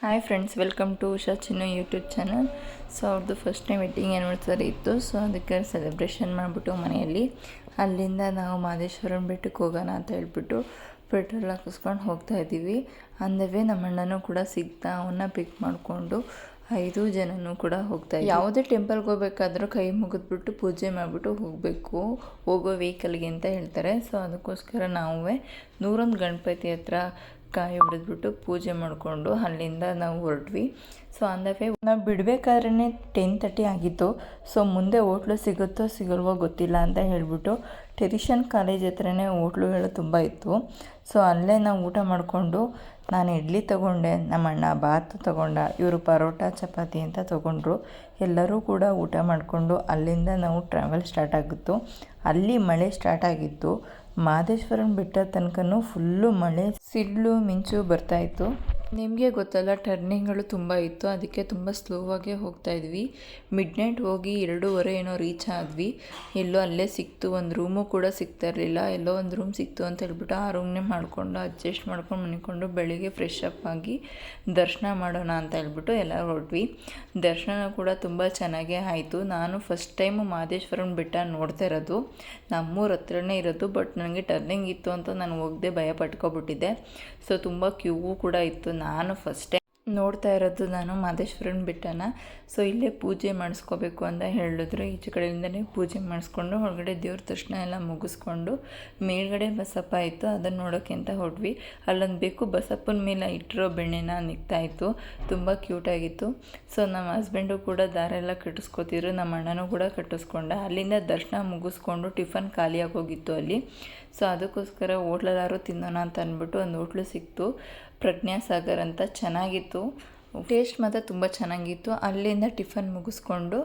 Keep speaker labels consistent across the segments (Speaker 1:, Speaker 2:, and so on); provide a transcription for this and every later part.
Speaker 1: Hi friends, welcome to Usha Chinnu YouTube channel. So ಅವ್ರದ್ದು first time wedding anniversary ಇತ್ತು. So ಅದಕ್ಕೆ celebration ಮಾಡಿಬಿಟ್ಟು ಮನೆಯಲ್ಲಿ ಅಲ್ಲಿಂದ ನಾವು ಮಾದೇಶ್ವರನ ಬೆಟ್ಟಕ್ಕೆ ಹೋಗೋಣ ಅಂತ ಹೇಳ್ಬಿಟ್ಟು ಪೆಟ್ರೋಲ್ ಹಾಕಿಸ್ಕೊಂಡು ಹೋಗ್ತಾಯಿದ್ದೀವಿ. ಅಂದವೇ ನಮ್ಮ ಅಣ್ಣನೂ ಕೂಡ ಸಿಗ್ತಾ ಅವನ್ನ ಪಿಕ್ ಮಾಡಿಕೊಂಡು 5 ಜನನೂ ಕೂಡ ಹೋಗ್ತಾಯಿದ್ವಿ. ಯಾವುದೇ ಟೆಂಪಲ್ಗೆ ಹೋಗ್ಬೇಕಾದ್ರೂ ಕೈ ಮುಗಿದ್ಬಿಟ್ಟು ಪೂಜೆ ಮಾಡಿಬಿಟ್ಟು ಹೋಗಬೇಕು, ಹೋಗೋ ವೆಹಿಕಲ್ಗೆ ಅಂತ ಹೇಳ್ತಾರೆ. ಸೊ ಅದಕ್ಕೋಸ್ಕರ ನಾವೇ 101 ಗಣಪತಿ ಹತ್ರ ಕಾಯಿ ಹೊಡೆದ್ಬಿಟ್ಟು ಪೂಜೆ ಮಾಡಿಕೊಂಡು ಅಲ್ಲಿಂದ ನಾವು ಹೊರಟ್ವಿ. ಸೊ ಅಂದವೇ ನಾವು ಬಿಡಬೇಕಾದ್ರೆ 10:30 ಆಗಿತ್ತು. ಸೊ ಮುಂದೆ ಹೋಟ್ಲು ಸಿಗುತ್ತೋ ಸಿಗಲ್ವೋ ಗೊತ್ತಿಲ್ಲ ಅಂತ ಹೇಳಿಬಿಟ್ಟು ಟೆರಿಷನ್ ಕಾಲೇಜ್ ಹತ್ರನೇ ಹೋಟ್ಲುಗಳು ತುಂಬ ಇತ್ತು. ಸೊ ಅಲ್ಲೇ ನಾವು ಊಟ ಮಾಡಿಕೊಂಡು, ನಾನು ಇಡ್ಲಿ ತೊಗೊಂಡೆ, ನಮ್ಮ ಅಣ್ಣ ಬಾತ್ ತೊಗೊಂಡ, ಇವರು ಪರೋಟ ಚಪಾತಿ ಅಂತ ತೊಗೊಂಡ್ರು. ಎಲ್ಲರೂ ಕೂಡ ಊಟ ಮಾಡಿಕೊಂಡು ಅಲ್ಲಿಂದ ನಾವು ಟ್ರಾವೆಲ್ ಸ್ಟಾರ್ಟ್ ಆಗಿತ್ತು. ಅಲ್ಲಿ ಮಳೆ ಸ್ಟಾರ್ಟ್ ಆಗಿತ್ತು. ಮಾದೇಶ್ವರನ ಬೆಟ್ಟ ತನಕನೂ ಫುಲ್ಲು ಮಳೆ, ಸಿಡ್ಲು ಮಿಂಚು ಬರ್ತಾಯಿತ್ತು. ನಿಮಗೆ ಗೊತ್ತಲ್ಲ, ಟರ್ನಿಂಗ್ಗಳು ತುಂಬ ಇತ್ತು. ಅದಕ್ಕೆ ತುಂಬ ಸ್ಲೋವಾಗೇ ಹೋಗ್ತಾಯಿದ್ವಿ. ಮಿಡ್ನೈಟ್ ಹೋಗಿ 2:30 ಏನೋ ರೀಚ್ ಆದ್ವಿ. ಎಲ್ಲೋ ಅಲ್ಲೇ ಸಿಕ್ತು, ಒಂದು ರೂಮು ಕೂಡ ಸಿಗ್ತಾ ಇರಲಿಲ್ಲ. ಎಲ್ಲೋ ಒಂದು ರೂಮ್ ಸಿಕ್ತು ಅಂತ ಹೇಳ್ಬಿಟ್ಟು ಆ ರೂಮ್ನೇ ಮಾಡಿಕೊಂಡು ಅಡ್ಜಸ್ಟ್ ಮಾಡ್ಕೊಂಡು ಮನಿಕೊಂಡು ಬೆಳಿಗ್ಗೆ ಫ್ರೆಶ್ ಅಪ್ ಆಗಿ ದರ್ಶನ ಮಾಡೋಣ ಅಂತ ಹೇಳ್ಬಿಟ್ಟು ಎಲ್ಲ ಹೊರಟ್ವಿ. ದರ್ಶನ ಕೂಡ ತುಂಬ ಚೆನ್ನಾಗೇ ಆಯಿತು. ನಾನು ಫಸ್ಟ್ ಟೈಮು ಮಾದೇಶ್ವರನ ಬೆಟ್ಟ ನೋಡ್ತಾ ಇರೋದು. ನಮ್ಮೂರ ಹತ್ರನೇ ಇರೋದು. ಬಟ್ ನನಗೆ ಟರ್ನಿಂಗ್ ಇತ್ತು ಅಂತ ನಾನು ಹೋಗದೆ ಭಯ ಪಟ್ಕೊಬಿಟ್ಟಿದ್ದೆ. ಸೊ ತುಂಬ ಕ್ಯೂ ಕೂಡ ಇತ್ತು. ನಾನು ಫಸ್ಟ್ ಟೈಮ್ ನೋಡ್ತಾ ಇರೋದು ನಾನು ಮಾದೇಶ್ವರನ ಬೆಟ್ಟನ. ಸೊ ಇಲ್ಲೇ ಪೂಜೆ ಮಾಡಿಸ್ಕೋಬೇಕು ಅಂತ ಹೇಳಿದ್ರು. ಈಚೆ ಕಡೆಯಿಂದನೇ ಪೂಜೆ ಮಾಡಿಸ್ಕೊಂಡು ಹೊರಗಡೆ ದೇವ್ರ ದರ್ಶನ ಎಲ್ಲ ಮುಗಿಸ್ಕೊಂಡು ಮೇಲ್ಗಡೆ ಬಸಪ್ಪ ಇತ್ತು, ಅದನ್ನು ನೋಡೋಕ್ಕೆ ಅಂತ ಹೊರಟ್ವಿ. ಅಲ್ಲೊಂದು ಬೇಕು ಬಸಪ್ಪನ ಮೇಲೆ ಇಟ್ಟಿರೋ ಬೆಣ್ಣೆನ ನಿಕ್ತಾಯಿತ್ತು. ತುಂಬ ಕ್ಯೂಟಾಗಿತ್ತು. ಸೊ ನಮ್ಮ ಹಸ್ಬೆಂಡು ಕೂಡ ದಾರೆಲ್ಲ ಕಟ್ಟಿಸ್ಕೊತಿದ್ರು, ನಮ್ಮ ಅಣ್ಣನೂ ಕೂಡ ಕಟ್ಟಿಸ್ಕೊಂಡ. ಅಲ್ಲಿಂದ ದರ್ಶನ ಮುಗಿಸ್ಕೊಂಡು ಟಿಫನ್ ಖಾಲಿಯಾಗಿ ಹೋಗಿತ್ತು ಅಲ್ಲಿ. ಸೊ ಅದಕ್ಕೋಸ್ಕರ ಹೋಟ್ಲಲ್ಲಾರು ತಿನ್ನೋಣ ಅಂತ ಅಂದ್ಬಿಟ್ಟು ಒಂದು ಹೋಟ್ಲು ಸಿಕ್ತು, ಪ್ರಜ್ಞಾಸಾಗರ್ ಅಂತ. ಚೆನ್ನಾಗಿತ್ತು, ಟೇಸ್ಟ್ ಮಾತ್ರ ತುಂಬ ಚೆನ್ನಾಗಿತ್ತು. ಅಲ್ಲಿಂದ ಟಿಫನ್ ಮುಗಿಸ್ಕೊಂಡು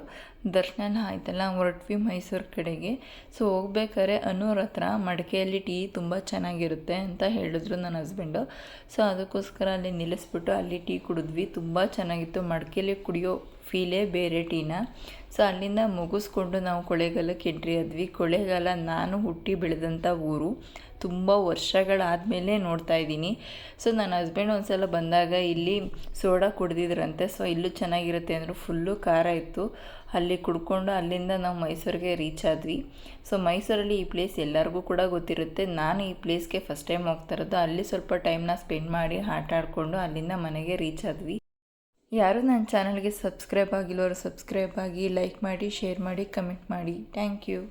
Speaker 1: ದರ್ಶನ ಆಯ್ತಲ್ಲ, ಹೊರಟ್ವಿ ಮೈಸೂರು ಕಡೆಗೆ. ಸೊ ಹೋಗ್ಬೇಕಾದ್ರೆ ಅನೂರ್ ಹತ್ರ ಮಡಿಕೆಯಲ್ಲಿ ಟೀ ತುಂಬ ಚೆನ್ನಾಗಿರುತ್ತೆ ಅಂತ ಹೇಳಿದ್ರು ನನ್ನ ಹಸ್ಬೆಂಡು. ಸೊ ಅದಕ್ಕೋಸ್ಕರ ಅಲ್ಲಿ ನಿಲ್ಲಿಸ್ಬಿಟ್ಟು ಅಲ್ಲಿ ಟೀ ಕುಡಿದ್ವಿ. ತುಂಬ ಚೆನ್ನಾಗಿತ್ತು. ಮಡಿಕೆಯಲ್ಲಿ ಕುಡಿಯೋ ಫೀಲೇ ಬೇರೆ ಟೀನ. ಸೊ ಅಲ್ಲಿಂದ ಮುಗಿಸ್ಕೊಂಡು ನಾವು ಕೊಳ್ಳೇಗಾಲಕ್ಕೆ ಎಂಟ್ರಿ ಆದ್ವಿ. ಕೊಳ್ಳೇಗಾಲ ನಾನು ಹುಟ್ಟಿ ಬೆಳೆದಂಥ ಊರು. ತುಂಬ ವರ್ಷಗಳಾದಮೇಲೆ ನೋಡ್ತಾ ಇದ್ದೀನಿ. ಸೊ ನನ್ನ ಹಸ್ಬೆಂಡ್ ಒಂದು ಸಲ ಬಂದಾಗ ಇಲ್ಲಿ ಸೋಡಾ ಕುಡ್ದಿದ್ರಂತೆ. ಸೊ ಇಲ್ಲೂ ಚೆನ್ನಾಗಿರುತ್ತೆ ಅಂದರು. ಫುಲ್ಲು ಖಾರ ಇತ್ತು. ಅಲ್ಲಿ ಕುಡ್ಕೊಂಡು ಅಲ್ಲಿಂದ ನಾವು ಮೈಸೂರಿಗೆ ರೀಚ್ ಆದ್ವಿ. ಸೊ ಮೈಸೂರಲ್ಲಿ ಈ ಪ್ಲೇಸ್ ಎಲ್ಲರಿಗೂ ಕೂಡ ಗೊತ್ತಿರುತ್ತೆ. ನಾನು ಈ ಪ್ಲೇಸ್ಗೆ ಫಸ್ಟ್ ಟೈಮ್ ಹೋಗ್ತಾ ಇರೋದು. ಅಲ್ಲಿ ಸ್ವಲ್ಪ ಟೈಮ್ನ ಸ್ಪೆಂಡ್ ಮಾಡಿ ಆಟ ಆಡಿಕೊಂಡು ಅಲ್ಲಿಂದ ಮನೆಗೆ ರೀಚ್ ಆದ್ವಿ. ಯಾರು ನನ್ನ ಚಾನಲ್ಗೆ ಸಬ್ಸ್ಕ್ರೈಬ್ ಆಗಿಲ್ಲವರು ಸಬ್ಸ್ಕ್ರೈಬ್ ಆಗಿ, ಲೈಕ್ ಮಾಡಿ, ಶೇರ್ ಮಾಡಿ, ಕಮೆಂಟ್ ಮಾಡಿ. Thank you.